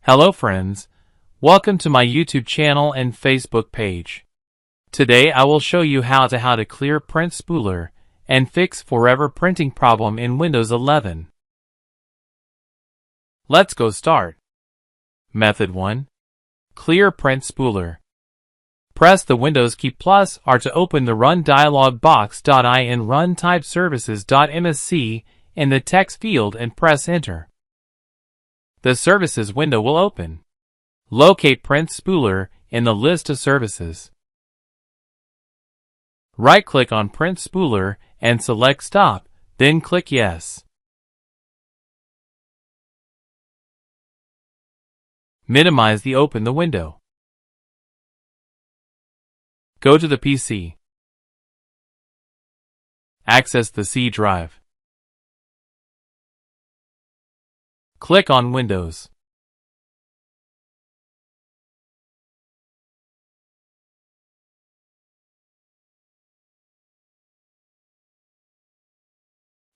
Hello friends, welcome to my YouTube channel and Facebook page. Today I will show you how to clear Print Spooler and fix forever printing problem in Windows 11. Let's go start. Method 1. Clear Print Spooler. Press the Windows key plus R to open the Run dialog box. In Run type services.msc in the text field and press Enter. The Services window will open. Locate Print Spooler in the list of services. Right-click on Print Spooler and select Stop, then click Yes. Minimize the open the window. Go to the PC. Access the C drive. Click on Windows.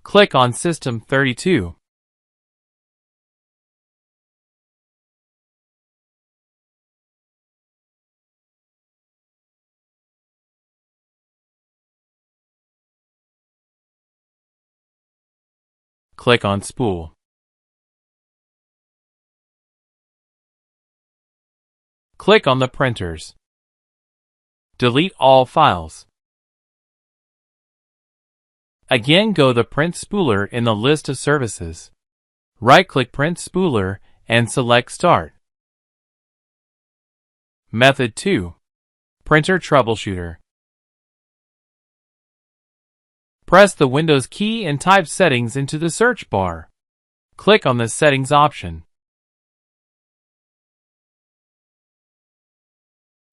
Click on System32. Click on Spool. Click on the printers. Delete all files. Again, go to Print Spooler in the list of services. Right-click Print Spooler and select Start. Method 2. Printer troubleshooter. Press the Windows key and type Settings into the search bar. Click on the Settings option.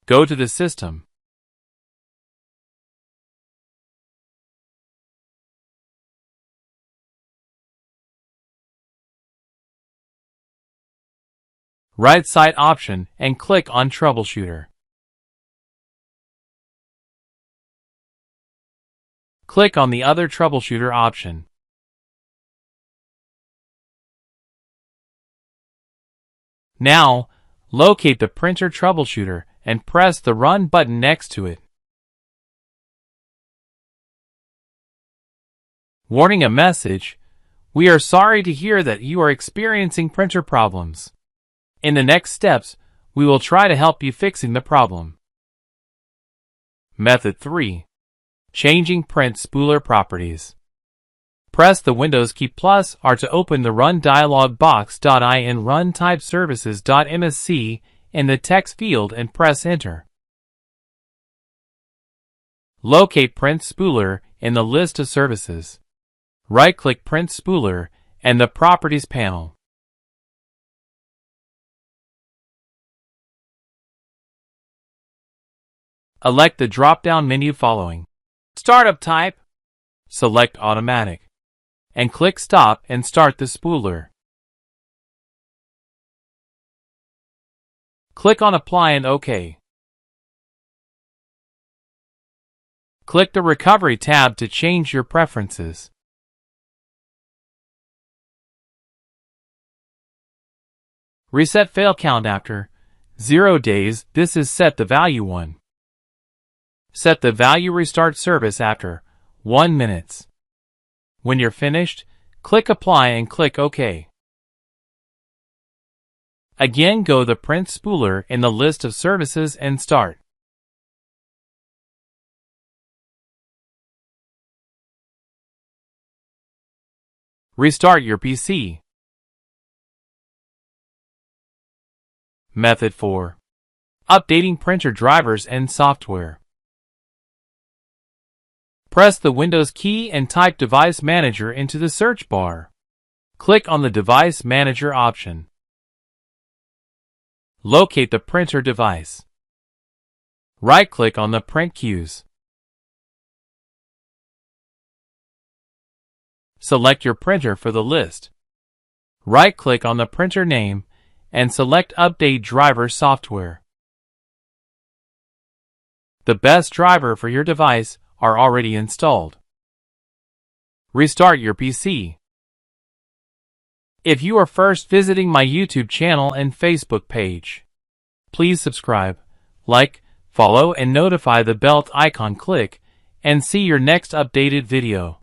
Go to the System. Right side option and click on Troubleshooter. Click on the other Troubleshooter option. Now, locate the printer troubleshooter and press the Run button next to it. Warning: a message. We are sorry to hear that you are experiencing printer problems. In the next steps, we will try to help you fixing the problem. Method 3. Changing Print Spooler properties. Press the Windows key plus R to open the Run dialog box. In Run type services.msc in the text field and press Enter. Locate Print Spooler in the list of services. Right-click Print Spooler and the Properties panel. Elect the drop-down menu following. Startup type. Select Automatic. And click Stop and start the spooler. Click on Apply and OK. Click the Recovery tab to change your preferences. Reset fail count after 0 days. This is set the value 1. Set the value restart service after 1 minute. When you're finished, click Apply and click OK. Again, go to the Print Spooler in the list of services and start. Restart your PC. Method 4. Updating printer drivers and software. Press the Windows key and type Device Manager into the search bar. Click on the Device Manager option. Locate the printer device. Right-click on the print queues. Select your printer for the list. Right-click on the printer name and select Update Driver Software. The best driver for your device are already installed. Restart your PC. If you are first visiting my YouTube channel and Facebook page, please subscribe, like, follow and notify the bell icon. Click and see your next updated video.